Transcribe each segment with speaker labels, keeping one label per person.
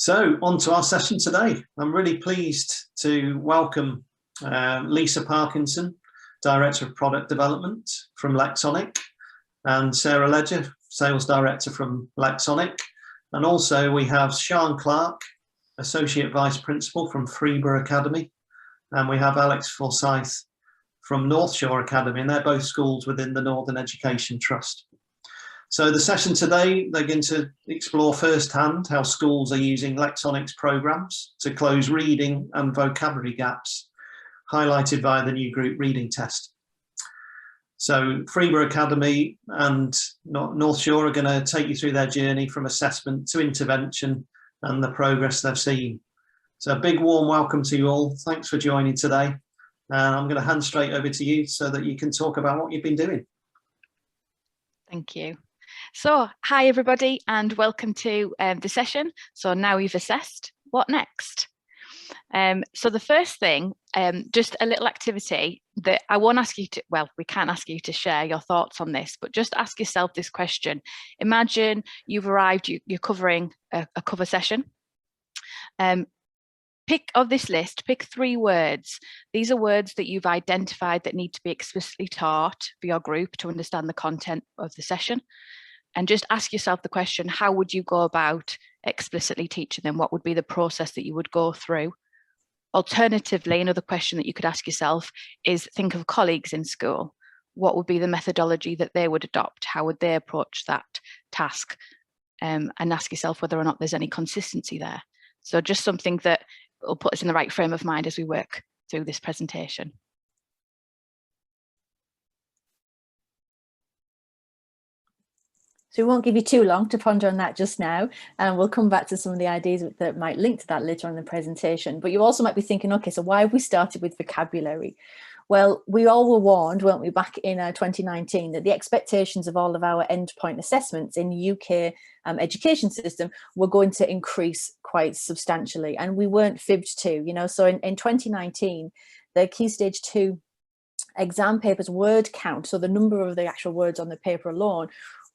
Speaker 1: So on to our session today. I'm really pleased to welcome Lisa Parkinson, Director of Product Development from Lexonic, and Sarah Ledger, Sales Director from Lexonic. And also we have Sian Clark, Associate Vice Principal from Freeborough Academy. And we have Alex Forsyth from North Shore Academy, and they're both schools within the Northern Education Trust. So the session today, they're going to explore firsthand how schools are using Lexonic's programs to close reading and vocabulary gaps, highlighted by the new group reading test. So Freeborough Academy and North Shore are going to take you through their journey from assessment to intervention and the progress they've seen. So a big warm welcome to you all. Thanks for joining today. And I'm going to hand straight over to you so that you can talk about what you've been doing.
Speaker 2: Thank you. So, hi everybody and welcome to the session. So now you've assessed, what next? So the first thing, just a little activity that I won't ask you to, well, we can't ask you to share your thoughts on this, but just ask yourself this question. Imagine you've arrived, you're covering a cover session. Pick of this list, pick 3 words. These are words that you've identified that need to be explicitly taught for your group to understand the content of the session. And just ask yourself the question, how would you go about explicitly teaching them? What would be the process that you would go through? Alternatively, another question that you could ask yourself is think of colleagues in school. What would be the methodology that they would adopt? How would they approach that task? And ask yourself whether or not there's any consistency there. So just something that will put us in the right frame of mind as we work through this presentation.
Speaker 3: So we won't give you too long to ponder on that just now, and we'll come back to some of the ideas that might link to that later on in the presentation. But you also might be thinking, okay, so why have we started with vocabulary? Well, we all were warned, weren't we, back in 2019, that the expectations of all of our endpoint assessments in the UK education system were going to increase quite substantially, and we weren't fibbed to, you know. So in 2019, the Key Stage 2 exam papers word count, so the number of the actual words on the paper alone,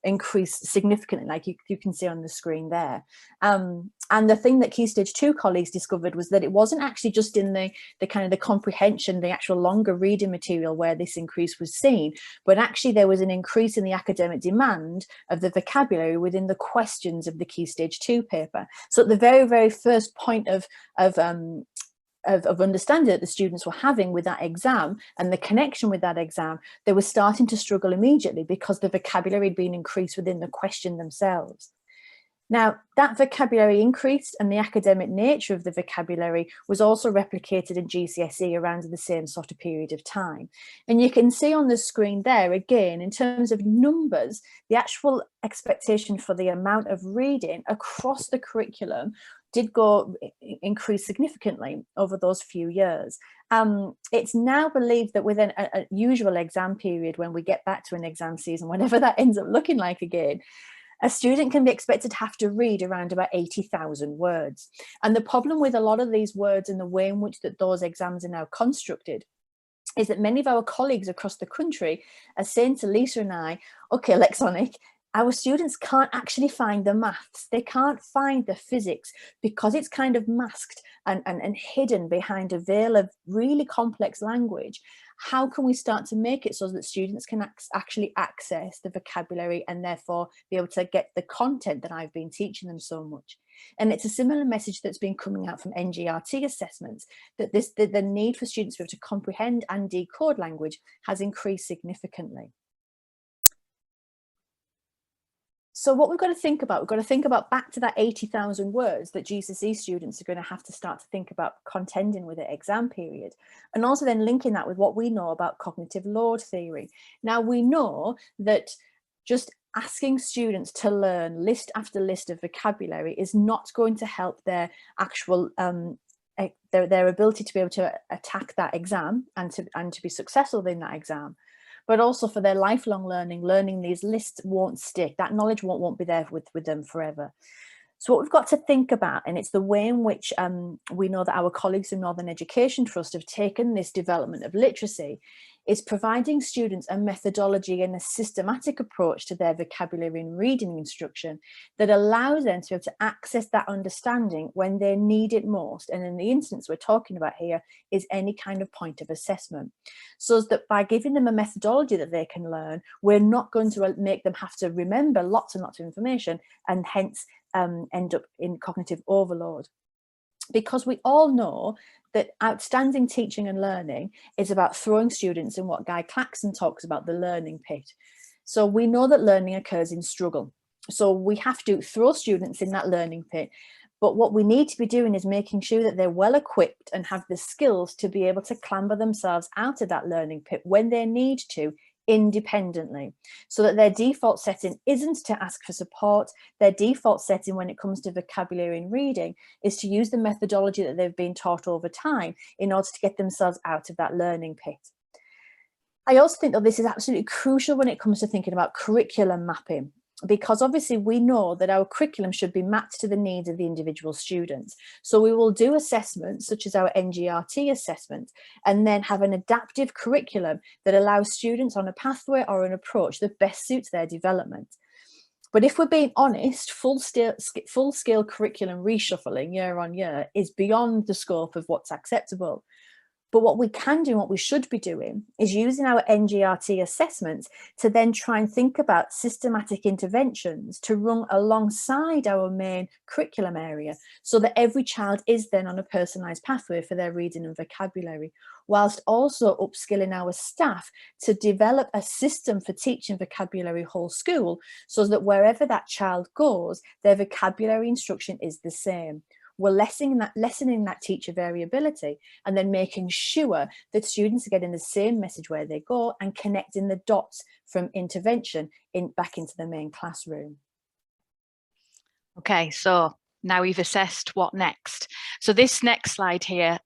Speaker 3: increased significantly, like you can see on the screen there. And the thing that Key Stage 2 colleagues discovered was that it wasn't actually just in the kind of the comprehension, the actual longer reading material where this increase was seen, but actually there was an increase in the academic demand of the vocabulary within the questions of the Key Stage 2 paper. So at the very, very first point of understanding that the students were having with that exam and the connection with that exam, they were starting to struggle immediately because the vocabulary had been increased within the question themselves. Now, that vocabulary increased and the academic nature of the vocabulary was also replicated in GCSE around the same sort of period of time. And you can see on the screen there, again, in terms of numbers, the actual expectation for the amount of reading across the curriculum did increase significantly over those few years. It's now believed that within a usual exam period, when we get back to an exam season, whatever that ends up looking like again, a student can be expected to have to read around about 80,000 words. And the problem with a lot of these words and the way in which that those exams are now constructed is that many of our colleagues across the country are saying to Lisa and I, okay, Lexonic, our students can't actually find the maths, they can't find the physics because it's kind of masked and hidden behind a veil of really complex language. How can we start to make it so that students can actually access the vocabulary and therefore be able to get the content that I've been teaching them so much? And it's a similar message that's been coming out from NGRT assessments, that the need for students to be able to comprehend and decode language has increased significantly. So what we've got to think about, we've got to think about back to that 80,000 words that GCSE students are going to have to start to think about contending with the exam period. And also then linking that with what we know about cognitive load theory. Now we know that just asking students to learn list after list of vocabulary is not going to help their actual their ability to be able to attack that exam and to be successful in that exam. But also for their lifelong learning these lists won't stick. That knowledge won't be there with them forever. So what we've got to think about, and it's the way in which we know that our colleagues in Northern Education Trust have taken this development of literacy, is providing students a methodology and a systematic approach to their vocabulary and reading instruction that allows them to be able to access that understanding when they need it most. And in the instance we're talking about here is any kind of point of assessment. So that by giving them a methodology that they can learn, we're not going to make them have to remember lots and lots of information and hence end up in cognitive overload. Because we all know that outstanding teaching and learning is about throwing students in what Guy Claxon talks about, the learning pit. So we know that learning occurs in struggle. So we have to throw students in that learning pit. But what we need to be doing is making sure that they're well equipped and have the skills to be able to clamber themselves out of that learning pit when they need to, independently, so that their default setting isn't to ask for support. Their default setting when it comes to vocabulary and reading is to use the methodology that they've been taught over time in order to get themselves out of that learning pit. I also think that this is absolutely crucial when it comes to thinking about curriculum mapping, because obviously we know that our curriculum should be mapped to the needs of the individual students. So we will do assessments such as our NGRT assessment and then have an adaptive curriculum that allows students on a pathway or an approach that best suits their development. But if we're being honest, full-scale curriculum reshuffling year on year is beyond the scope of what's acceptable. But what we can do and what we should be doing is using our NGRT assessments to then try and think about systematic interventions to run alongside our main curriculum area so that every child is then on a personalised pathway for their reading and vocabulary, whilst also upskilling our staff to develop a system for teaching vocabulary whole school so that wherever that child goes, their vocabulary instruction is the same. We're lessening that teacher variability and then making sure that students are getting the same message where they go and connecting the dots from intervention back into the main classroom.
Speaker 2: Okay, so now we've assessed what next. So this next slide here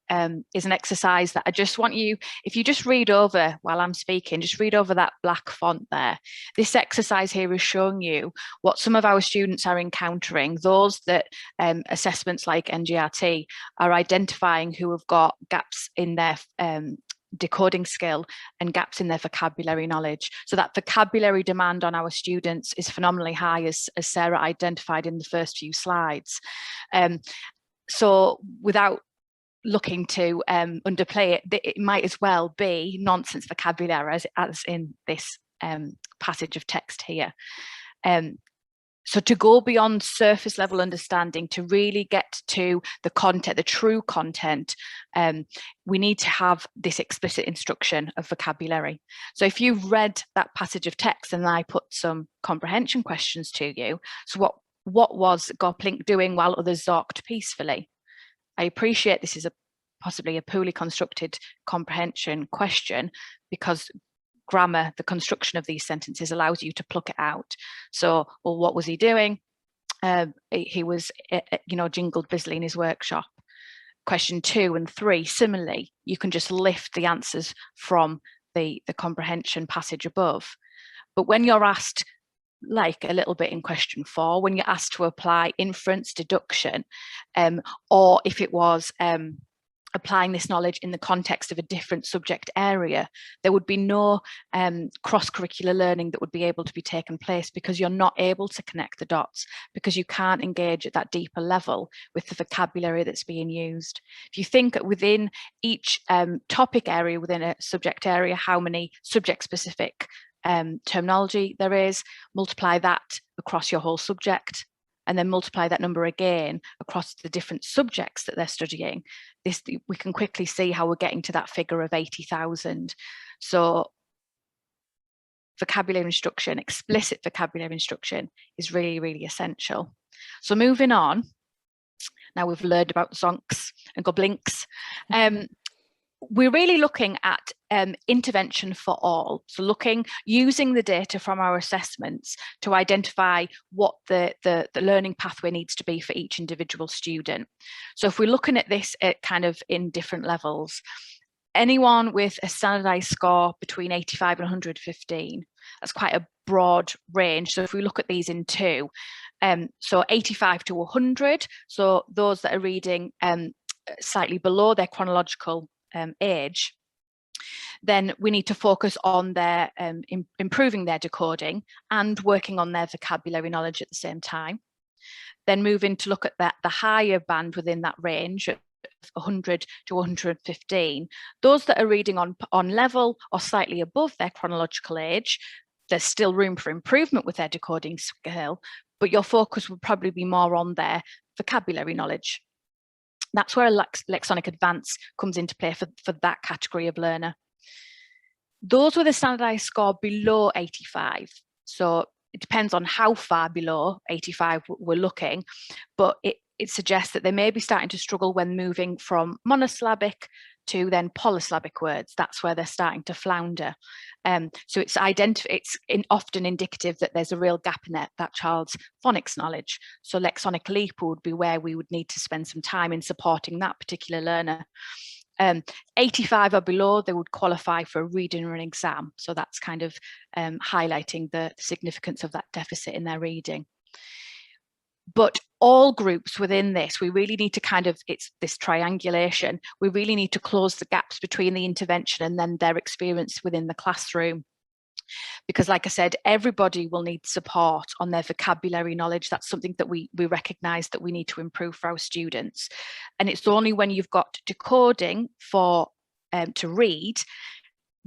Speaker 2: is an exercise that I just want you, if you just read over while I'm speaking, just read over that black font there. This exercise here is showing you what some of our students are encountering, those that assessments like NGRT are identifying who have got gaps in their decoding skill and gaps in their vocabulary knowledge. So that vocabulary demand on our students is phenomenally high, as Sarah identified in the first few slides. So without looking to underplay it, it might as well be nonsense vocabulary as in this passage of text here. So to go beyond surface level understanding, to really get to the content, the true content, we need to have this explicit instruction of vocabulary. So if you've read that passage of text and I put some comprehension questions to you, so what was Goplink doing while others zorked peacefully? I appreciate this is possibly a poorly constructed comprehension question because grammar, the construction of these sentences allows you to pluck it out. So, well, what was he doing? He was, jingled busily in his workshop. Question 2 and 3, similarly, you can just lift the answers from the comprehension passage above. But when you're asked, like a little bit in question 4, when you're asked to apply inference, deduction, or if it was applying this knowledge in the context of a different subject area, there would be no cross-curricular learning that would be able to be taken place because you're not able to connect the dots, because you can't engage at that deeper level with the vocabulary that's being used. If you think within each topic area, within a subject area, how many subject-specific terminology there is, multiply that across your whole subject, and then multiply that number again across the different subjects that they're studying. We can quickly see how we're getting to that figure of 80,000. So vocabulary instruction, explicit vocabulary instruction is really, really essential. So moving on, now we've learned about zonks and goblinks. We're really looking at intervention for all. So using the data from our assessments to identify what the learning pathway needs to be for each individual student. So if we're looking at this kind of in different levels, anyone with a standardized score between 85 and 115, that's quite a broad range. So if we look at these in 2, So 85 to 100, so those that are reading slightly below their chronological age, then we need to focus on their improving their decoding and working on their vocabulary knowledge at the same time. Then moving to look at the higher band within that range of 100 to 115, those that are reading on level or slightly above their chronological age, there's still room for improvement with their decoding skill, but your focus would probably be more on their vocabulary knowledge. That's where Lexonic Advance comes into play for that category of learner. Those with a standardized score below 85, so it depends on how far below 85 we're looking, but it suggests that they may be starting to struggle when moving from monosyllabic to then polysyllabic words. That's where they're starting to flounder. So it's often indicative that there's a real gap in that child's phonics knowledge. So Lexonic Leap would be where we would need to spend some time in supporting that particular learner. 85 or below, they would qualify for a reading and exam. So that's kind of highlighting the significance of that deficit in their reading. But all groups within this, we really need to it's this triangulation. We really need to close the gaps between the intervention and then their experience within the classroom. Because like I said, everybody will need support on their vocabulary knowledge. That's something that we recognise that we need to improve for our students. And it's only when you've got decoding for to read,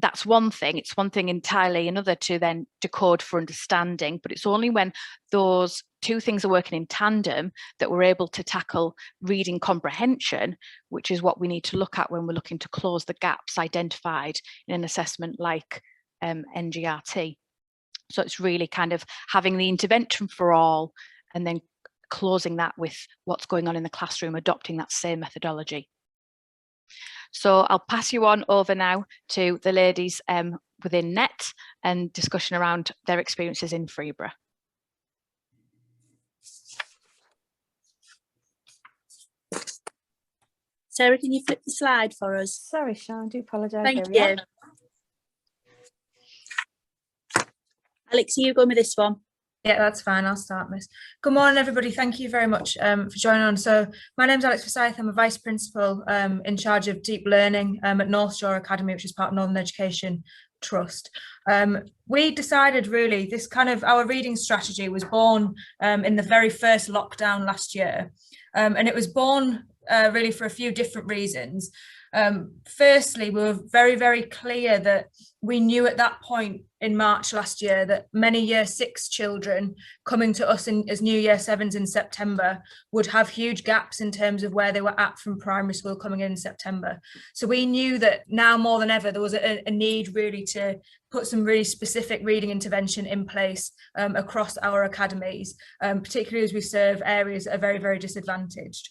Speaker 2: that's one thing. It's one thing entirely, another to then decode for understanding. But it's only when those two things are working in tandem that we're able to tackle reading comprehension, which is what we need to look at when we're looking to close the gaps identified in an assessment like NGRT. So it's really kind of having the intervention for all and then closing that with what's going on in the classroom, adopting that same methodology. So I'll pass you on over now to the ladies within NET and discussion around their experiences in Freeborough.
Speaker 4: Sarah, can you flip the slide for us?
Speaker 3: Sorry, Sean, I do apologise.
Speaker 4: Thank you. Alex, are you going with this one?
Speaker 5: Yeah, that's fine. I'll start, Miss. Good morning, everybody. Thank you very much for joining on. So my name's Alex Forsyth. I'm a Vice Principal in charge of Deep Learning at North Shore Academy, which is part of Northern Education Trust. We decided really this kind of our reading strategy was born in the very first lockdown last year. And it was born really for a few different reasons. Firstly, we were very, very clear that we knew at that point in March last year that many Year 6 children coming to us as new Year 7s in September would have huge gaps in terms of where they were at from primary school coming in September. So we knew that now more than ever there was a need really to put some really specific reading intervention in place across our academies, particularly as we serve areas that are very, very disadvantaged.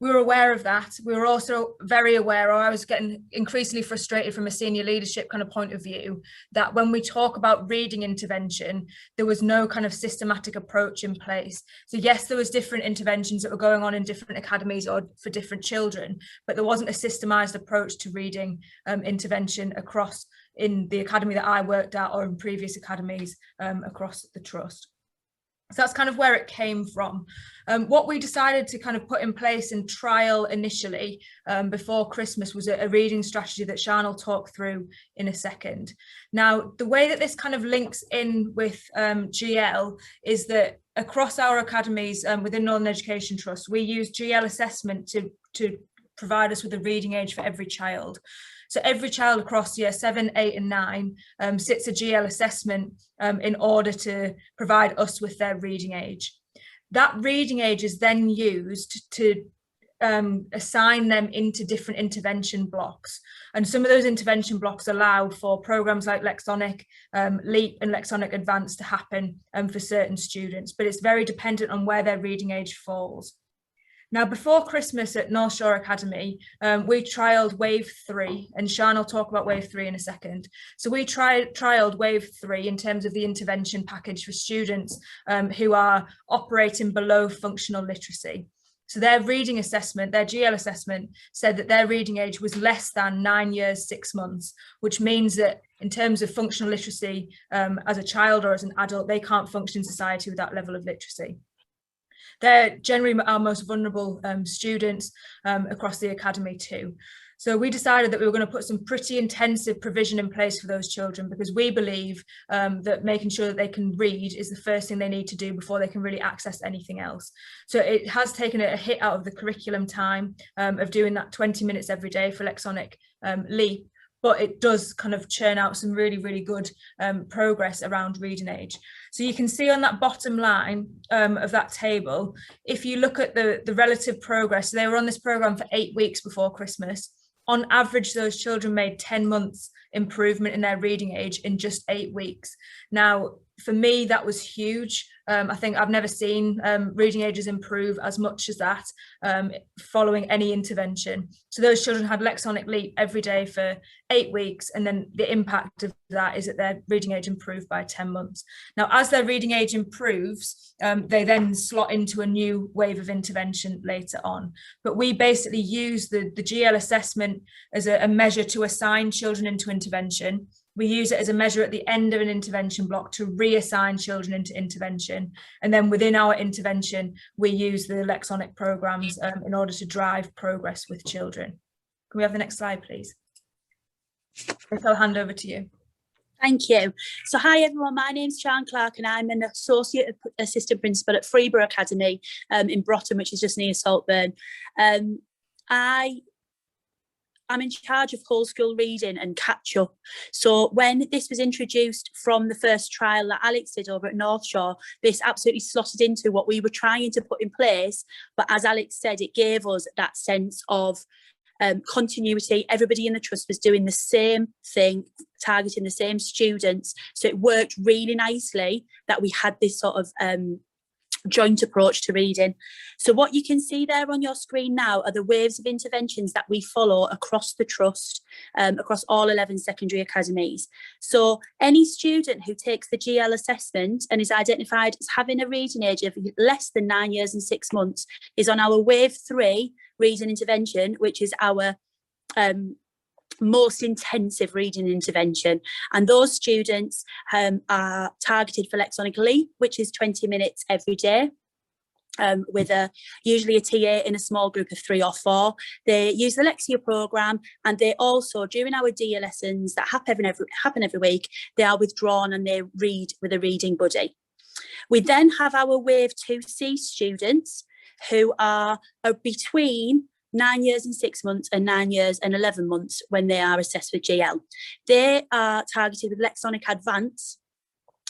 Speaker 5: We were aware of that. We were also very aware, or I was getting increasingly frustrated from a senior leadership kind of point of view, that when we talk about reading intervention, there was no kind of systematic approach in place. So yes, there was different interventions that were going on in different academies or for different children, but there wasn't a systemized approach to reading intervention across in the academy that I worked at or in previous academies across the trust. So that's kind of where it came from. What we decided to kind of put in place and trial initially before Christmas was a reading strategy that Sian will talk through in a second. Now, the way that this kind of links in with GL is that across our academies within Northern Education Trust, we use GL assessment to provide us with a reading age for every child. So every child across Year 7, 8 and 9 sits a GL assessment in order to provide us with their reading age. That reading age is then used to assign them into different intervention blocks. And some of those intervention blocks allow for programs like Lexonic, Leap and Lexonic Advance to happen for certain students, but it's very dependent on where their reading age falls. Now, before Christmas at North Shore Academy, we trialled Wave 3, and Sian will talk about Wave 3 in a second. So we trialled Wave 3 in terms of the intervention package for students who are operating below functional literacy. So their reading assessment, their GL assessment, said that their reading age was less than 9 years, 6 months, which means that in terms of functional literacy, as a child or as an adult, they can't function in society with that level of literacy. They're generally our most vulnerable students across the academy too. So we decided that we were going to put some pretty intensive provision in place for those children, because we believe that making sure that they can read is the first thing they need to do before they can really access anything else. So it has taken a hit out of the curriculum time of doing that 20 minutes every day for Lexonic Leap, but it does kind of churn out some really, really good progress around reading age. So you can see on that bottom line of that table, if you look at the relative progress, they were on this program for 8 weeks before Christmas. On average, those children made 10 months improvement in their reading age in just 8 weeks. Now, for me, that was huge. I think I've never seen reading ages improve as much as that following any intervention. So those children had Lexonic Leap every day for 8 weeks, and then the impact of that is that their reading age improved by 10 months. Now, as their reading age improves, they then slot into a new wave of intervention later on. But we basically use the GL assessment as a measure to assign children into intervention. We use it as a measure at the end of an intervention block to reassign children into intervention. And then within our intervention, we use the Lexonic programs in order to drive progress with children. Can we have the next slide, please? I'll hand over to you.
Speaker 4: Thank you. So hi everyone, my name's Sian Clark and I'm an Associate Assistant Principal at Freeborough Academy in Broughton, which is just near Saltburn. I'm in charge of whole school reading and catch up. So when this was introduced from the first trial that Alex did over at North Shore, this absolutely slotted into what we were trying to put in place. But as Alex said, it gave us that sense of continuity. Everybody in the trust was doing the same thing, targeting the same students. So it worked really nicely that we had this sort of joint approach to reading. So what you can see there on your screen now are the waves of interventions that we follow across the trust, across all 11 secondary academies. So any student who takes the GL assessment and is identified as having a reading age of less than 9 years and 6 months is on our wave 3 reading intervention, which is our most intensive reading intervention, and those students are targeted for Lexonic Leap, which is 20 minutes every day with usually a TA in a small group of 3 or 4. They use the Lexia programme, and they also, during our DA lessons that happen every week, they are withdrawn and they read with a reading buddy. We then have our Wave 2C students who are between 9 years and 6 months and 9 years and 11 months when they are assessed with GL. They are targeted with Lexonic Advance.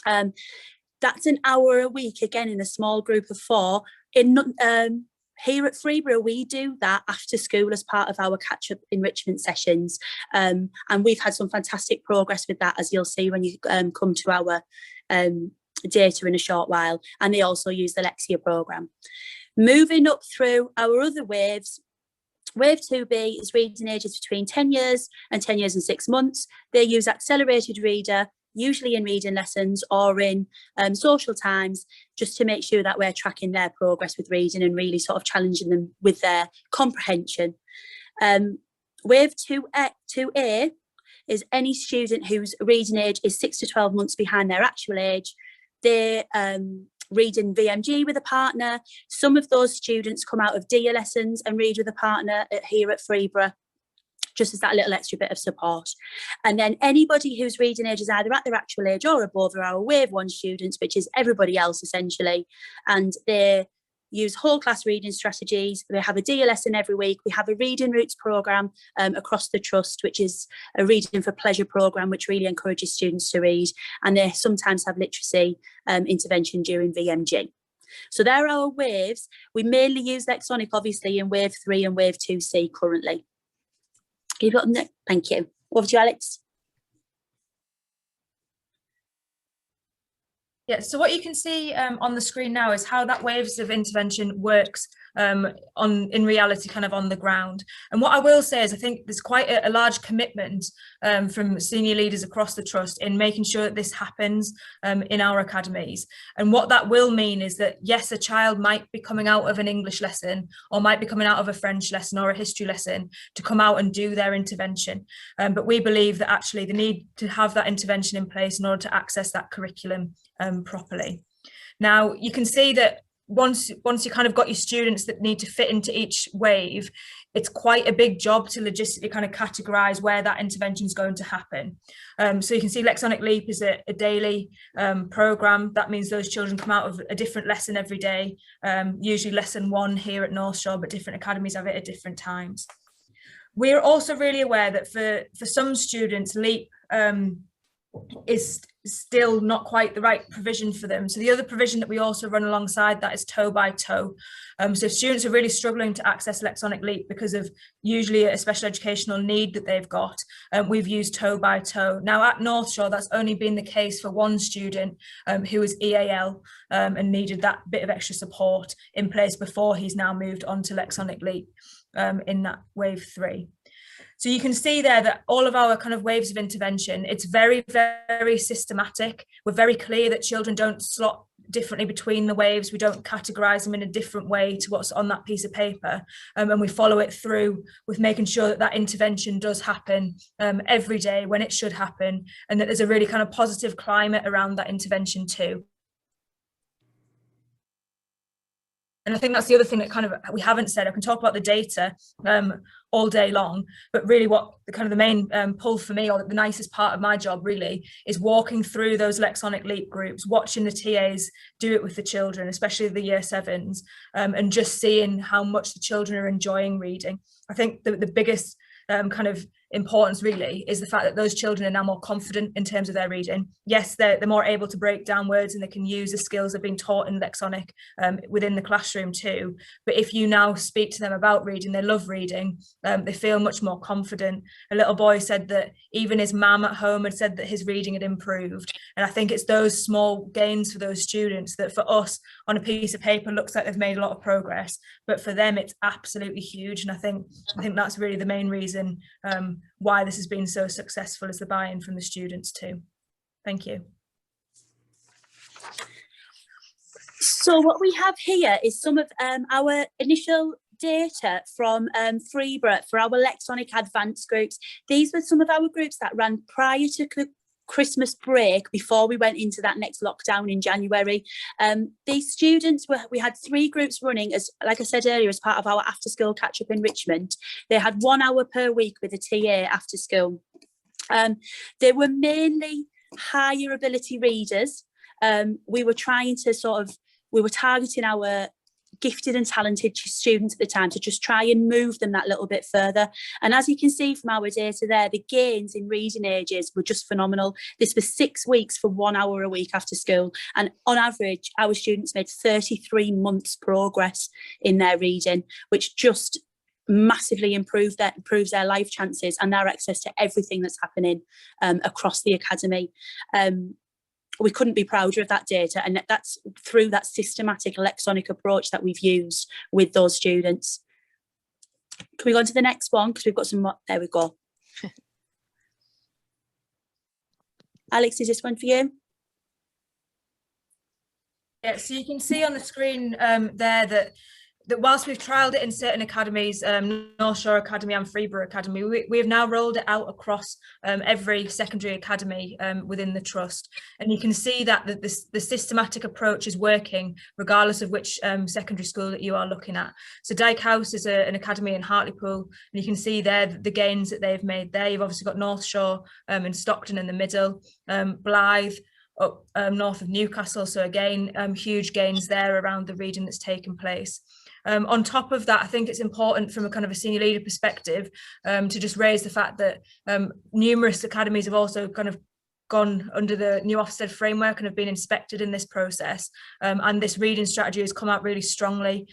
Speaker 4: That's an hour a week, again, in a small group of 4. Here at Freeborough, we do that after school as part of our catch-up enrichment sessions. And we've had some fantastic progress with that, as you'll see when you come to our data in a short while. And they also use the Lexia programme. Moving up through our other waves, Wave 2B is reading ages between 10 years and 10 years and 6 months. They use accelerated reader, usually in reading lessons or in social times, just to make sure that we're tracking their progress with reading and really sort of challenging them with their comprehension. Wave 2A is any student whose reading age is 6 to 12 months behind their actual age. They read in VMG with a partner. Some of those students come out of DA lessons and read with a partner here at Freeborough, just as that little extra bit of support. And then anybody whose reading age is either at their actual age or above are our Wave 1 students, which is everybody else essentially. And they use whole class reading strategies. They have a DA lesson every week. We have a reading routes programme across the trust, which is a reading for pleasure programme, which really encourages students to read. And they sometimes have literacy intervention during VMG. So there are our waves. We mainly use Lexonic, obviously, in Wave 3 and Wave 2C currently. Thank you. Over to you, Alex.
Speaker 5: Yeah, so what you can see on the screen now is how that waves of intervention works in reality, kind of on the ground. And what I will say is I think there's quite a large commitment from senior leaders across the trust in making sure that this happens in our academies. And what that will mean is that, yes, a child might be coming out of an English lesson or might be coming out of a French lesson or a history lesson to come out and do their intervention. But we believe that actually they need to have that intervention in place in order to access that curriculum properly. Now, you can see that once you kind of got your students that need to fit into each wave, it's quite a big job to logistically kind of categorize where that intervention is going to happen. So you can see Lexonic Leap is a daily program. That means those children come out of a different lesson every day, usually lesson 1 here at North Shore, but different academies have it at different times. We're also really aware that for some students, Leap is still not quite the right provision for them. So the other provision that we also run alongside that is toe by toe. So if students are really struggling to access Lexonic Leap because of usually a special educational need that they've got, we've used toe by toe. Now at North Shore, that's only been the case for one student who was EAL and needed that bit of extra support in place before he's now moved on to Lexonic Leap in that wave 3. So you can see there that all of our kind of waves of intervention, it's very, very systematic. We're very clear that children don't slot differently between the waves. We don't categorize them in a different way to what's on that piece of paper. And we follow it through with making sure that that intervention does happen every day when it should happen, and that there's a really kind of positive climate around that intervention too. And I think that's the other thing that kind of we haven't said. I can talk about the data all day long, but really what the kind of the main pull for me, or the nicest part of my job really, is walking through those Lexonic Leap groups, watching the TAs do it with the children, especially the year 7s, and just seeing how much the children are enjoying reading. I think the biggest kind of importance really is the fact that those children are now more confident in terms of their reading. Yes, they're more able to break down words and they can use the skills they've been taught in Lexonic within the classroom too. But if you now speak to them about reading, they love reading, they feel much more confident. A little boy said that even his mum at home had said that his reading had improved. And I think it's those small gains for those students that for us on a piece of paper looks like they've made a lot of progress, but for them it's absolutely huge. And I think that's really the main reason why this has been so successful, is the buy-in from the students too. Thank you.
Speaker 4: So what we have here is some of our initial data from Freeborough for our Lexonic Advanced groups. These were some of our groups that ran prior to Christmas break, before we went into that next lockdown in January. These students we had 3 groups running, as like I said earlier, as part of our after school catch up enrichment. They had 1 hour per week with a TA after school. They were mainly higher ability readers. We were targeting our gifted and talented students at the time to just try and move them that little bit further. And as you can see from our data there, the gains in reading ages were just phenomenal. This was 6 weeks for 1 hour a week after school. And on average, our students made 33 months progress in their reading, which just massively improves their life chances and their access to everything that's happening across the academy. We couldn't be prouder of that data, and that's through that systematic Lexonic approach that we've used with those students. Can we go on to the next one? Because we've got some more. There we go. Alex, is this one for you?
Speaker 5: Yeah, so you can see on the screen there that whilst we've trialled it in certain academies, North Shore Academy and Freeborough Academy, we have now rolled it out across every secondary academy within the trust. And you can see that the systematic approach is working regardless of which secondary school that you are looking at. So Dyke House is an academy in Hartlepool, and you can see there the gains that they've made there. You've obviously got North Shore and Stockton in the middle, Blythe up north of Newcastle. So again, huge gains there around the reading that's taken place. On top of that, I think it's important from a kind of a senior leader perspective to just raise the fact that numerous academies have also kind of gone under the new Ofsted framework and have been inspected in this process. And this reading strategy has come out really strongly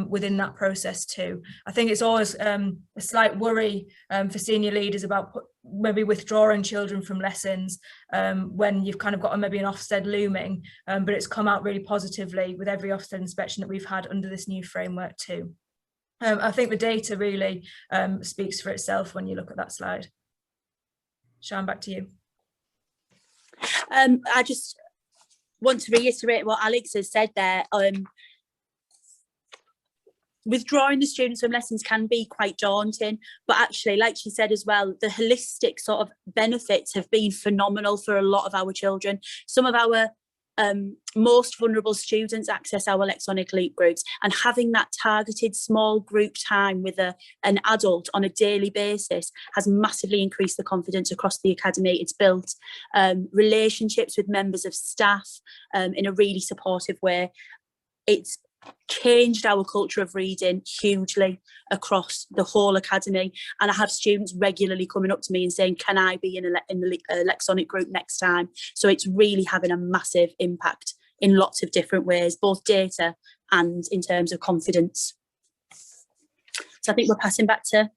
Speaker 5: within that process too. I think it's always a slight worry for senior leaders about maybe withdrawing children from lessons when you've kind of got maybe an Ofsted looming, but it's come out really positively with every Ofsted inspection that we've had under this new framework too. I think the data really speaks for itself when you look at that slide. Sian, back to you.
Speaker 4: I just want to reiterate what Alex has said there. Withdrawing the students from lessons can be quite daunting, but actually, like she said as well, the holistic sort of benefits have been phenomenal for a lot of our children. Some of our most vulnerable students access our Lexonic Leap groups, and having that targeted small group time with an adult on a daily basis has massively increased the confidence across the academy. It's built relationships with members of staff in a really supportive way. It's changed our culture of reading hugely across the whole academy, and I have students regularly coming up to me and saying, can I be in the Lexonic group next time? So it's really having a massive impact in lots of different ways, both data and in terms of confidence. So I think we're passing back to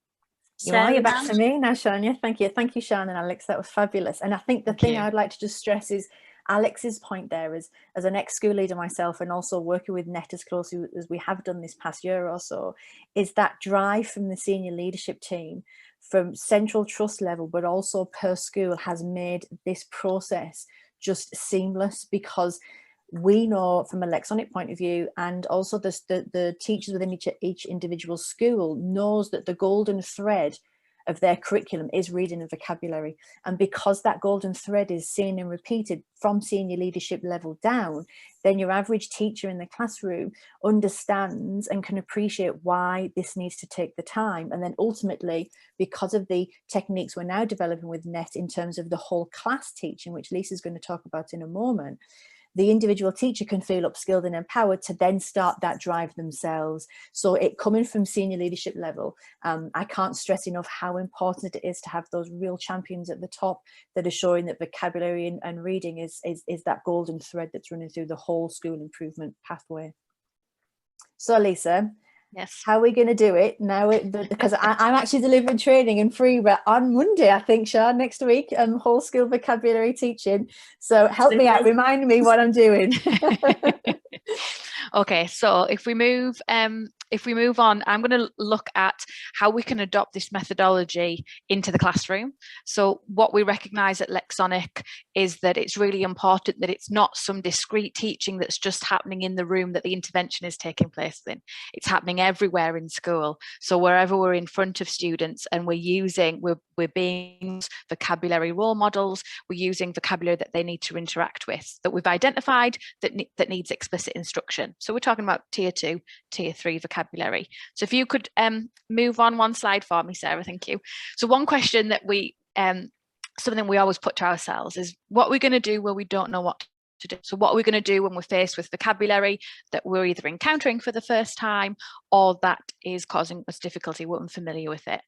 Speaker 4: Sarah.
Speaker 3: You're back to me now, Sian. Thank you, Sian and Alex. That was fabulous. And I think the thing I'd like to just stress is Alex's point there is, as an ex-school leader myself and also working with NET as closely as we have done this past year or so, is that drive from the senior leadership team from central trust level, but also per school, has made this process just seamless, because we know from a Lexonic point of view, and also the teachers within each individual school knows that the golden thread of their curriculum is reading and vocabulary. And because that golden thread is seen and repeated from senior leadership level down, then your average teacher in the classroom understands and can appreciate why this needs to take the time. And then ultimately, because of the techniques we're now developing with NET in terms of the whole class teaching, which Lisa's going to talk about in a moment, the individual teacher can feel upskilled and empowered to then start that drive themselves. So it coming from senior leadership level, I can't stress enough how important it is to have those real champions at the top that are showing that vocabulary and reading is that golden thread that's running through the whole school improvement pathway. So Lisa,
Speaker 2: yes,
Speaker 3: how are we going to do it now? Because I'm actually delivering training in Freeburg on Monday, I think, Sian, next week, whole school vocabulary teaching. So help me out, remind me what I'm doing.
Speaker 2: Okay, so if we move on, I'm going to look at how we can adopt this methodology into the classroom. So what we recognise at Lexonic is that it's really important that it's not some discrete teaching that's just happening in the room that the intervention is taking place in. It's happening everywhere in school. So wherever we're in front of students and we're being vocabulary role models, we're using vocabulary that they need to interact with, that we've identified that needs explicit instruction. So we're talking about tier 2, tier 3 vocabulary. So if you could move on one slide for me, Sarah, thank you. So one question that something we always put to ourselves is, what we're going to do when we don't know what to do. So what are we going to do when we're faced with vocabulary that we're either encountering for the first time or that is causing us difficulty, we're unfamiliar with it.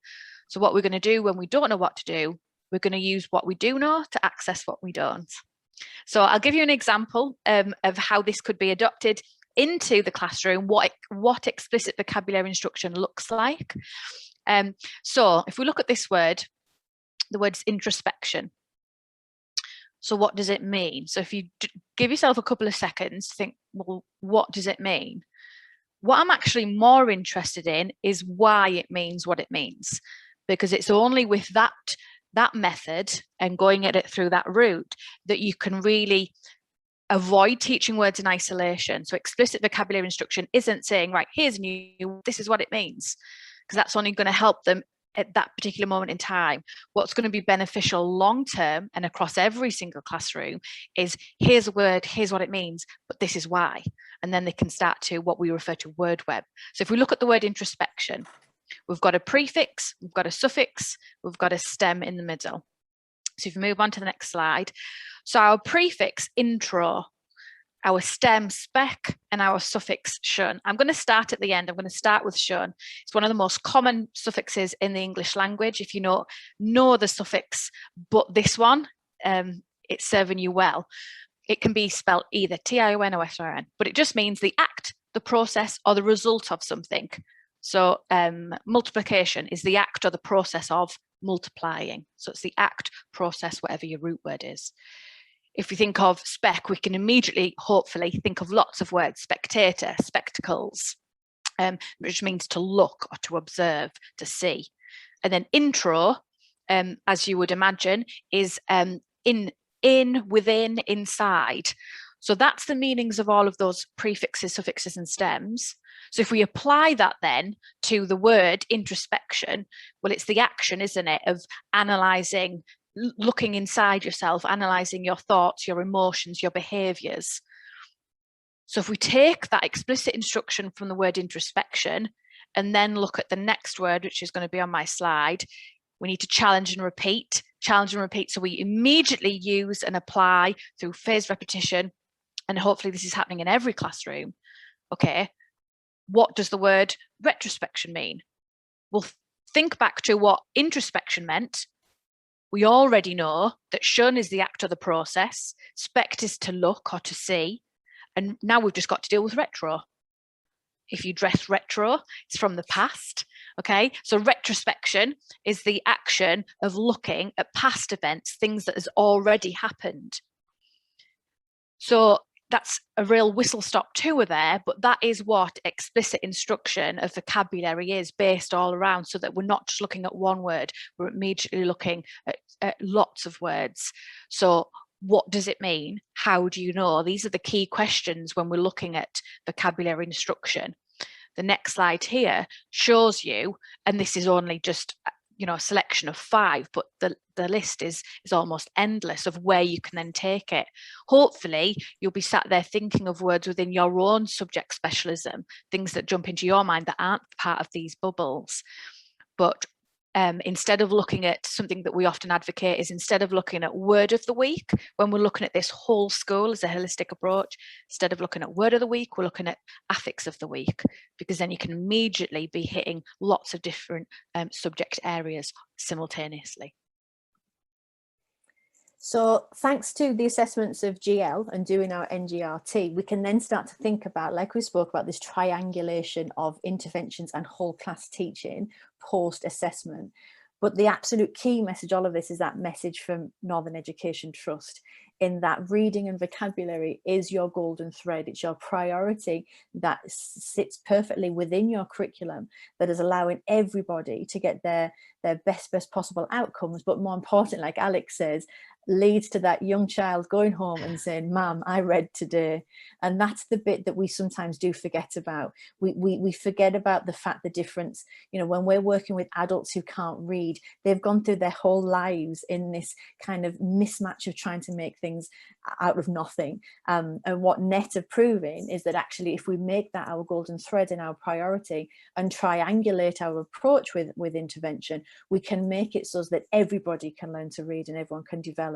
Speaker 2: So what we're going to do when we don't know what to do, we're going to use what we do know to access what we don't. So I'll give you an example of how this could be adopted into the classroom, what explicit vocabulary instruction looks like. So if we look at this word, the word's introspection. So what does it mean? So if you give yourself a couple of seconds to think, well, what does it mean? What I'm actually more interested in is why it means what it means, because it's only with that method and going at it through that route that you can really avoid teaching words in isolation. So explicit vocabulary instruction isn't saying, right, here's new, this is what it means, because that's only going to help them at that particular moment in time. What's going to be beneficial long term and across every single classroom is, here's a word, here's what it means, but this is why. And then they can start to what we refer to word web. So if we look at the word introspection, we've got a prefix, we've got a suffix, we've got a stem in the middle. So if you move on to the next slide. So our prefix, intro, our stem, spec, and our suffix, shun. I'm going to start at the end. I'm going to start with shun. It's one of the most common suffixes in the English language. If you know the suffix, but this one it's serving you well. It can be spelled either T-I-O-N or S-O-N, but it just means the act, the process, or the result of something. So multiplication is the act or the process of multiplying. So it's the act, process, whatever your root word is. If we think of spec, we can immediately, hopefully, think of lots of words: spectator, spectacles, which means to look or to observe, to see. And then intro, as you would imagine, is in, within, inside. So that's the meanings of all of those prefixes, suffixes, and stems. So if we apply that then to the word introspection, well, it's the action, isn't it, of analysing, looking inside yourself, analysing your thoughts, your emotions, your behaviours. So if we take that explicit instruction from the word introspection and then look at the next word, which is going to be on my slide, we need to challenge and repeat. Challenge and repeat. So we immediately use and apply through phased repetition. And hopefully this is happening in every classroom. Okay, what does the word retrospection mean? Well, think back to what introspection meant. We already know that shun is the act or the process, spect is to look or to see, and now we've just got to deal with retro. If you dress retro, it's from the past, okay? So retrospection is the action of looking at past events, things that has already happened. So that's a real whistle-stop tour there, but that is what explicit instruction of vocabulary is, based all around, so that we're not just looking at one word, we're immediately looking at lots of words. So what does it mean? How do you know? These are the key questions when we're looking at vocabulary instruction. The next slide here shows you, and this is only just, you know, a selection of 5, but the list is almost endless of where you can then take it. Hopefully you'll be sat there thinking of words within your own subject specialism, things that jump into your mind that aren't part of these bubbles. But instead of looking at something that we often advocate, is instead of looking at word of the week, when we're looking at this whole school as a holistic approach, instead of looking at word of the week, we're looking at affix of the week, because then you can immediately be hitting lots of different subject areas simultaneously.
Speaker 3: So thanks to the assessments of GL and doing our NGRT, we can then start to think about, like we spoke about, this triangulation of interventions and whole class teaching post-assessment. But the absolute key message, all of this, is that message from Northern Education Trust, in that reading and vocabulary is your golden thread. It's your priority that sits perfectly within your curriculum, that is allowing everybody to get their best possible outcomes. But more important, like Alex says, leads to that young child going home and saying, "Mum, I read today." And that's the bit that we sometimes do forget about. We forget about the fact, the difference, you know, when we're working with adults who can't read, they've gone through their whole lives in this kind of mismatch of trying to make things out of nothing. And what NET are proving is that actually, if we make that our golden thread and our priority and triangulate our approach with intervention, we can make it so that everybody can learn to read and everyone can develop.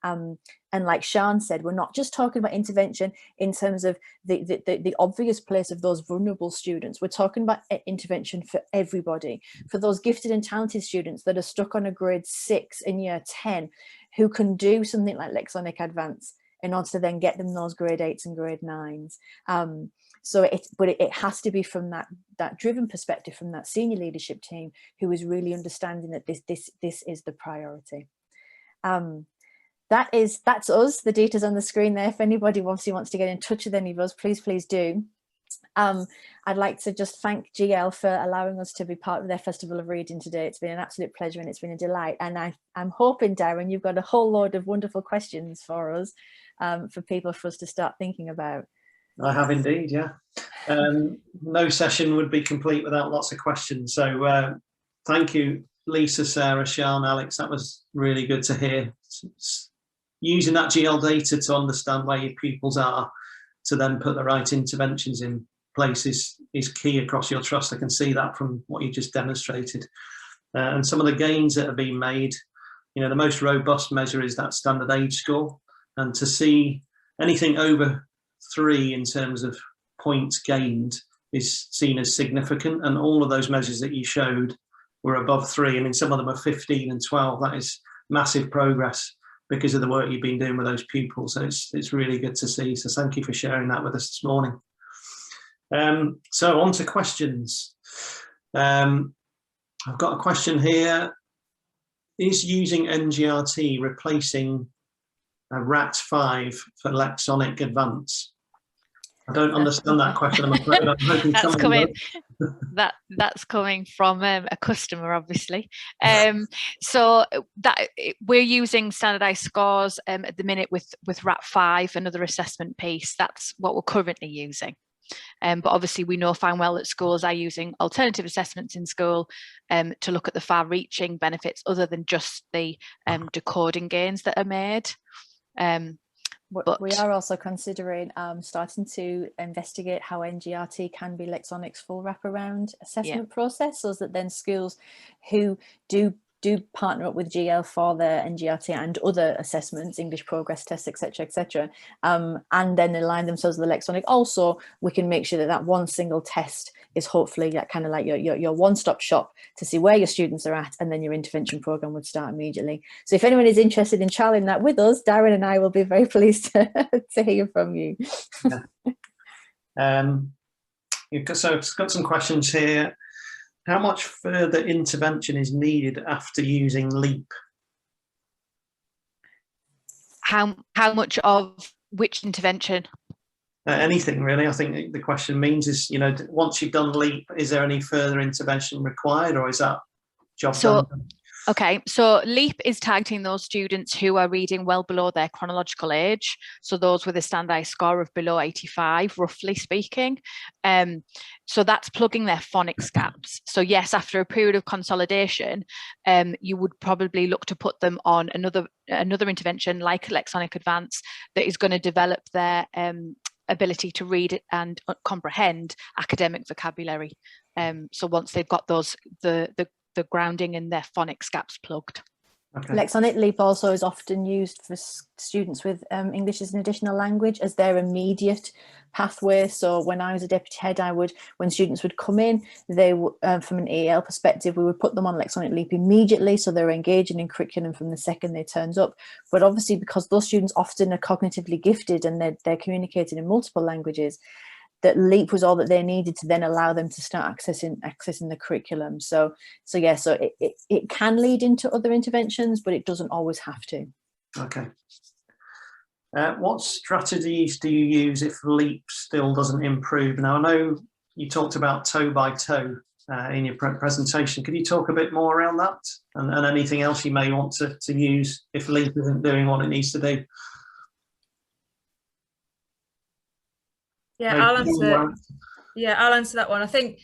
Speaker 3: And like Sian said, we're not just talking about intervention in terms of the obvious place of those vulnerable students. We're talking about intervention for everybody, for those gifted and talented students that are stuck on a grade 6 in year 10, who can do something like Lexonic Advance in order to then get them those grade 8s and grade 9s. So it has to be from that driven perspective, from that senior leadership team who is really understanding that this is the priority. That's us. The data's on the screen there. If anybody obviously wants to get in touch with any of us, please do. I'd like to just thank GL for allowing us to be part of their Festival of Reading today. It's been an absolute pleasure and it's been a delight. And I'm hoping, Darren, you've got a whole load of wonderful questions for us, for us to start thinking about.
Speaker 1: I have indeed, yeah. No session would be complete without lots of questions. So thank you, Lisa, Sarah, Sian, Alex. That was really good to hear. Using that GL data to understand where your pupils are, to then put the right interventions in place is key across your trust. I can see that from what you just demonstrated. And some of the gains that have been made, you know, the most robust measure is that standard age score. And to see anything over 3 in terms of points gained is seen as significant. And all of those measures that you showed were above 3. I mean, some of them are 15 and 12. That is massive progress. because of the work you've been doing with those pupils. So it's really good to see. So thank you for sharing that with us this morning. So on to questions. I've got a question here. Is using NGRT replacing RAT5 for Lexonic Advance? I don't understand that question, I'm afraid. I'm hoping
Speaker 2: that's coming from a customer, obviously. So that we're using standardized scores at the minute with RAT5, another assessment piece. That's what we're currently using. But obviously we know fine well that schools are using alternative assessments in school to look at the far-reaching benefits other than just the decoding gains that are made. But
Speaker 3: we are also considering starting to investigate how NGRT can be Lexonic's full wraparound assessment process, so that then schools who do partner up with GL for their NGRT and other assessments, English progress tests, etc., and then align themselves with the Lexonic. Also, we can make sure that that one single test is hopefully that kind of like your one-stop shop to see where your students are at, and then your intervention program would start immediately. So if anyone is interested in trialing that with us, Darren and I will be very pleased to hear from you.
Speaker 1: So I've got some questions here. How much further intervention is needed after using LEAP?
Speaker 2: How much of which intervention?
Speaker 1: Anything really. I think the question means is, you know, once you've done LEAP, is there any further intervention required, or is that job done?
Speaker 2: Okay, so LEAP is targeting those students who are reading well below their chronological age, so those with a standardized score of below 85, roughly speaking. So that's plugging their phonics gaps. So yes, after a period of consolidation, you would probably look to put them on another intervention like Lexonic Advance that is going to develop their ability to read and comprehend academic vocabulary. So once they've got those, the grounding in their phonics gaps plugged.
Speaker 1: Okay.
Speaker 3: Lexonic LEAP also is often used for students with English as an additional language as their immediate pathway. So when I was a deputy head, when students would come in, they from an EL perspective, we would put them on Lexonic LEAP immediately, so they're engaging in curriculum from the second they turns up. But obviously, because those students often are cognitively gifted and they're communicating in multiple languages, that LEAP was all that they needed to then allow them to start accessing the curriculum. So it can lead into other interventions, but it doesn't always have to.
Speaker 1: Okay. What strategies do you use if LEAP still doesn't improve? Now, I know you talked about toe by toe in your presentation. Could you talk a bit more around that, and anything else you may want to use if LEAP isn't doing what it needs to do?
Speaker 5: Yeah, I'll answer that one. I think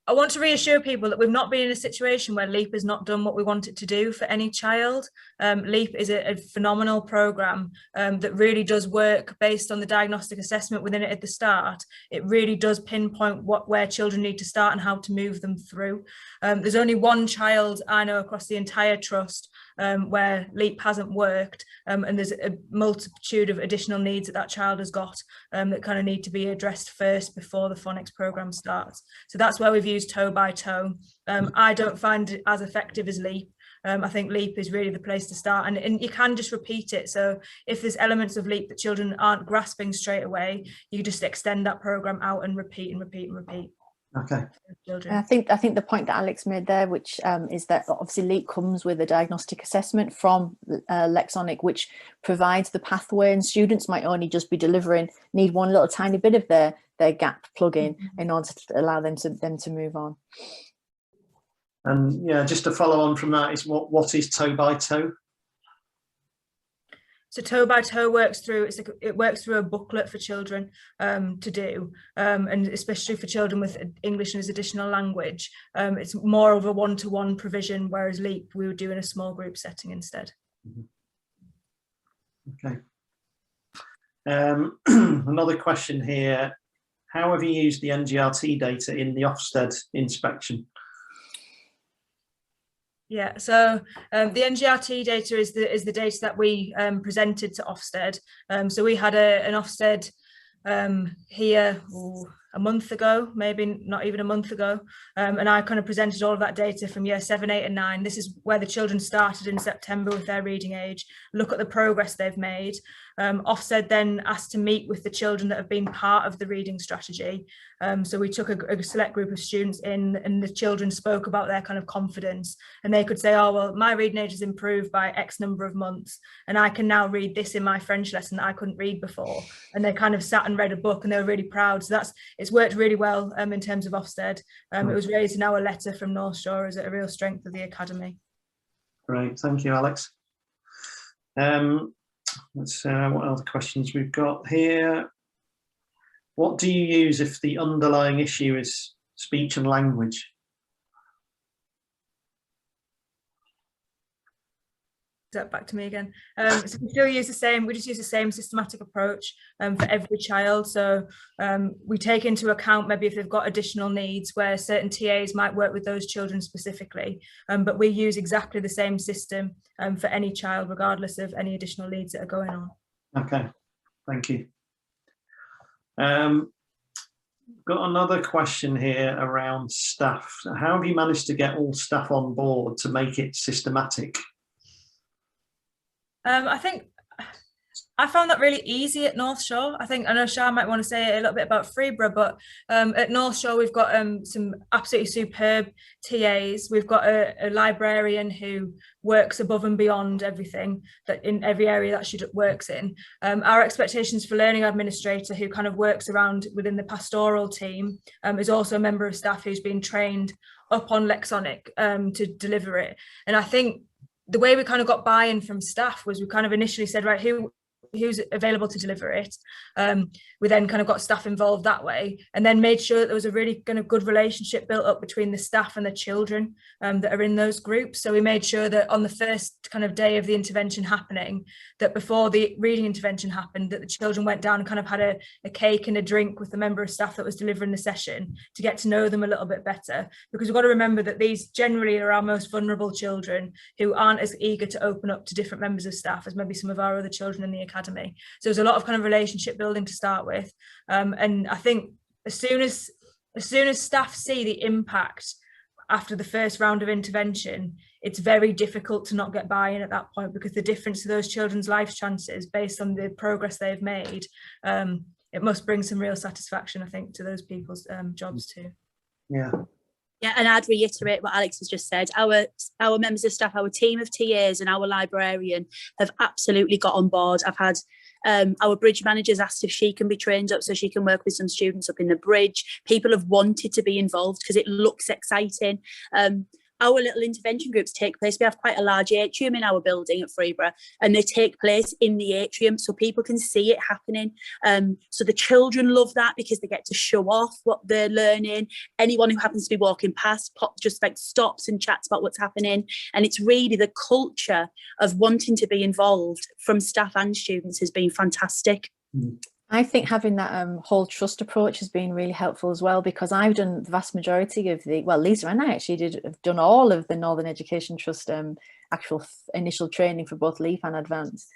Speaker 5: I want to reassure people that we've not been in a situation where LEAP has not done what we want it to do for any child. LEAP is a phenomenal programme that really does work based on the diagnostic assessment within it at the start. It really does pinpoint where children need to start and how to move them through. There's only one child I know across the entire trust where LEAP hasn't worked, and there's a multitude of additional needs that child has got that kind of need to be addressed first before the phonics programme starts. So that's where we've used toe by toe. I don't find it as effective as LEAP. I think LEAP is really the place to start, and you can just repeat it. So if there's elements of LEAP that children aren't grasping straight away, you just extend that programme out and repeat and repeat and repeat.
Speaker 1: Okay.
Speaker 3: I think the point that Alex made there, which is that obviously LEAP comes with a diagnostic assessment from Lexonic, which provides the pathway, and students might only just be need one little tiny bit of their gap plug-in in order to allow them to move on.
Speaker 1: And yeah, just to follow on from that, is what is toe by toe?
Speaker 5: So toe by toe works through a booklet for children to do, and especially for children with English as additional language. It's more of a one-to-one provision, whereas LEAP we would do in a small group setting instead.
Speaker 1: Okay. Another question here: how have you used the NGRT data in the Ofsted inspection?
Speaker 5: Yeah, so the NGRT data is the data that we presented to Ofsted. So we had an Ofsted here. a month ago, maybe not even a month ago. And I kind of presented all of that data from year 7, 8 and 9. This is where the children started in September with their reading age, look at the progress they've made. Ofsted then asked to meet with the children that have been part of the reading strategy. So we took a select group of students in, and the children spoke about their kind of confidence, and they could say, oh, well, my reading age has improved by X number of months, and I can now read this in my French lesson that I couldn't read before. And they kind of sat and read a book, and they were really proud. So it's worked really well in terms of Ofsted. It was raised in our letter from North Shore as a real strength of the academy.
Speaker 1: Great, thank you, Alex. Let's see what other questions we've got here. What do you use if the underlying issue is speech and language?
Speaker 5: Back to me again. So we still use the same, we just use the same systematic approach for every child. So we take into account maybe if they've got additional needs where certain TAs might work with those children specifically, but we use exactly the same system for any child regardless of any additional needs that are going on.
Speaker 1: Okay, thank you. Got another question here around staff. How have you managed to get all staff on board to make it systematic?
Speaker 5: I think I found that really easy at North Shore. I know Shah might want to say a little bit about Freeborough, but at North Shore we've got some absolutely superb TAs. We've got a librarian who works above and beyond everything that in every area that she works in. Our expectations for learning administrator, who kind of works around within the pastoral team, is also a member of staff who's been trained up on Lexonic to deliver it. And I think the way we kind of got buy-in from staff was we kind of initially said, right, who's available to deliver it. We then kind of got staff involved that way, and then made sure that there was a really kind of good relationship built up between the staff and the children that are in those groups. So we made sure that on the first kind of day of the intervention happening, that before the reading intervention happened, that the children went down and kind of had a cake and a drink with the member of staff that was delivering the session to get to know them a little bit better, because we've got to remember that these generally are our most vulnerable children who aren't as eager to open up to different members of staff as maybe some of our other children in the academy. So there's a lot of kind of relationship building to start with, and I think as soon as staff see the impact after the first round of intervention, it's very difficult to not get buy-in at that point, because the difference to those children's life chances based on the progress they've made, it must bring some real satisfaction, I think, to those people's jobs too.
Speaker 1: Yeah.
Speaker 4: Yeah, and I'd reiterate what Alex has just said. Our members of staff, our team of TAs and our librarian have absolutely got on board. I've had our bridge managers asked if she can be trained up so she can work with some students up in the bridge. People have wanted to be involved because it looks exciting. Our little intervention groups take place. We have quite a large atrium in our building at Freeborough, and they take place in the atrium so people can see it happening. So the children love that because they get to show off what they're learning. Anyone who happens to be walking past just like stops and chats about what's happening. And it's really the culture of wanting to be involved from staff and students has been fantastic.
Speaker 3: I think having that whole trust approach has been really helpful as well, because I've done the vast majority of Lisa and I actually have done all of the Northern Education Trust actual initial training for both LEAF and Advanced.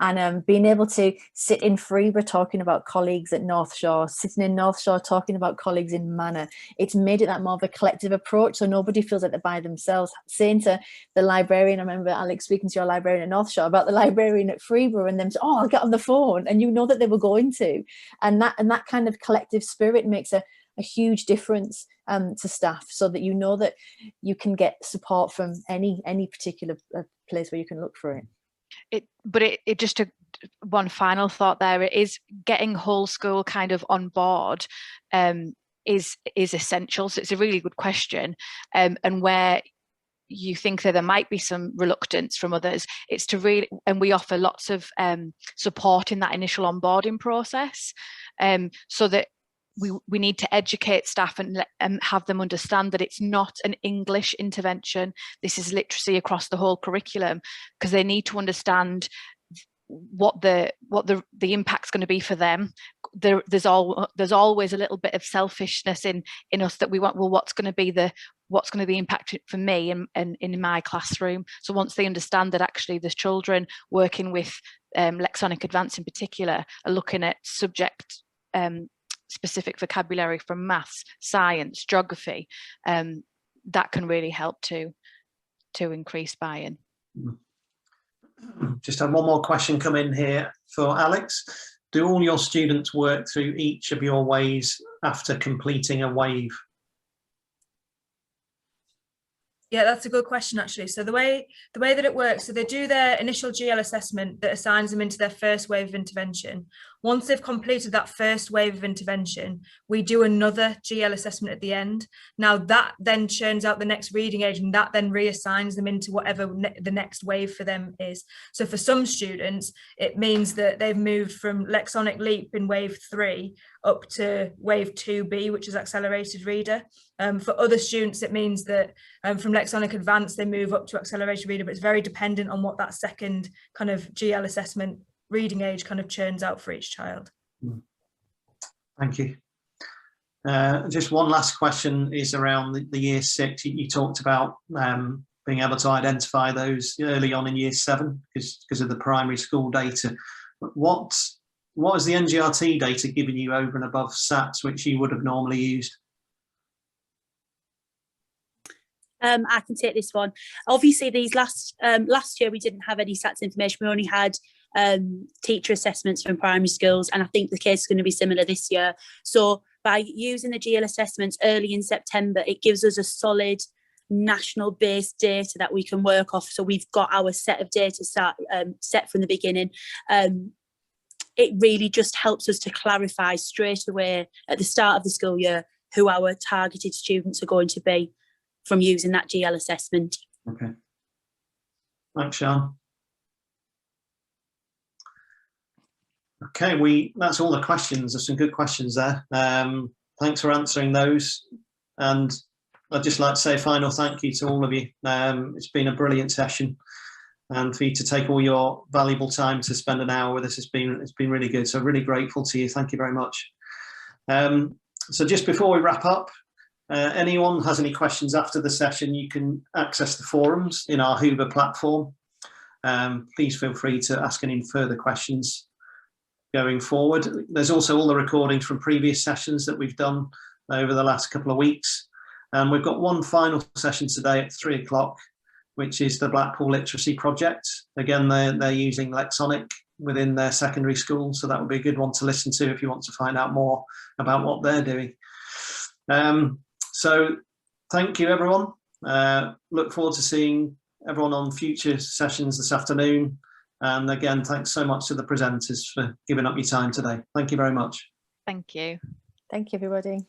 Speaker 3: And being able to sit in Freeborough talking about colleagues at North Shore, sitting in North Shore talking about colleagues in Manor, it's made it that more of a collective approach, so nobody feels like they're by themselves. Saying to the librarian, I remember Alex speaking to your librarian at North Shore about the librarian at Freeborough, and them saying, oh, I'll get on the phone, and you know that they were going to. And that kind of collective spirit makes a huge difference to staff, so that you know that you can get support from any particular place where you can look for it.
Speaker 2: But just one final thought there, it is getting whole school kind of on board is essential. So it's a really good question, and where you think that there might be some reluctance from others, it's to really, and we offer lots of support in that initial onboarding process, so that we need to educate staff and have them understand that it's not an English intervention. This is literacy across the whole curriculum, because they need to understand what the impact's going to be for them. There's always a little bit of selfishness in us that we want, well, what's going to be the impact for me and in my classroom. So once they understand that actually there's children working with Lexonic Advance in particular are looking at subject specific vocabulary from maths, science, geography, that can really help to increase buy-in.
Speaker 1: Just have one more question come in here for Alex. Do all your students work through each of your waves after completing a wave?
Speaker 5: Yeah, that's a good question, actually. So the way that it works, so they do their initial GL assessment that assigns them into their first wave of intervention. Once they've completed that first wave of intervention, we do another GL assessment at the end. Now that then churns out the next reading age, and that then reassigns them into whatever the next wave for them is. So for some students, it means that they've moved from Lexonic Leap in wave 3 up to wave 2B, which is accelerated reader. For other students, it means that from Lexonic Advanced, they move up to accelerated reader, but it's very dependent on what that second kind of GL assessment reading age kind of churns out for each child.
Speaker 1: Thank you. Just one last question is around the year 6. You talked about being able to identify those early on in year 7 because of the primary school data. What is the NGRT data giving you over and above SATs, which you would have normally used?
Speaker 4: I can take this one. Obviously, these last year we didn't have any SATs information. We only had teacher assessments from primary schools, and I think the case is going to be similar this year. So by using the GL assessments early in September, it gives us a solid national based data that we can work off. So we've got our set of data set from the beginning. It really just helps us to clarify straight away at the start of the school year who our targeted students are going to be from using that GL assessment.
Speaker 1: Okay. Thanks, Sian. Okay, that's all the questions. There's some good questions there. Thanks for answering those. And I'd just like to say a final thank you to all of you. It's been a brilliant session, and for you to take all your valuable time to spend an hour with us, it's been really good. So really grateful to you. Thank you very much. So just before we wrap up, anyone has any questions after the session, you can access the forums in our youve platform. Please feel free to ask any further questions going forward. There's also all the recordings from previous sessions that we've done over the last couple of weeks. And we've got one final session today at 3 o'clock, which is the Blackpool Literacy Project. Again, they're using Lexonic within their secondary school, so that would be a good one to listen to if you want to find out more about what they're doing. So thank you, everyone. Look forward to seeing everyone on future sessions this afternoon. And again, thanks so much to the presenters for giving up your time today. Thank you very much.
Speaker 2: Thank you.
Speaker 3: Thank you, everybody.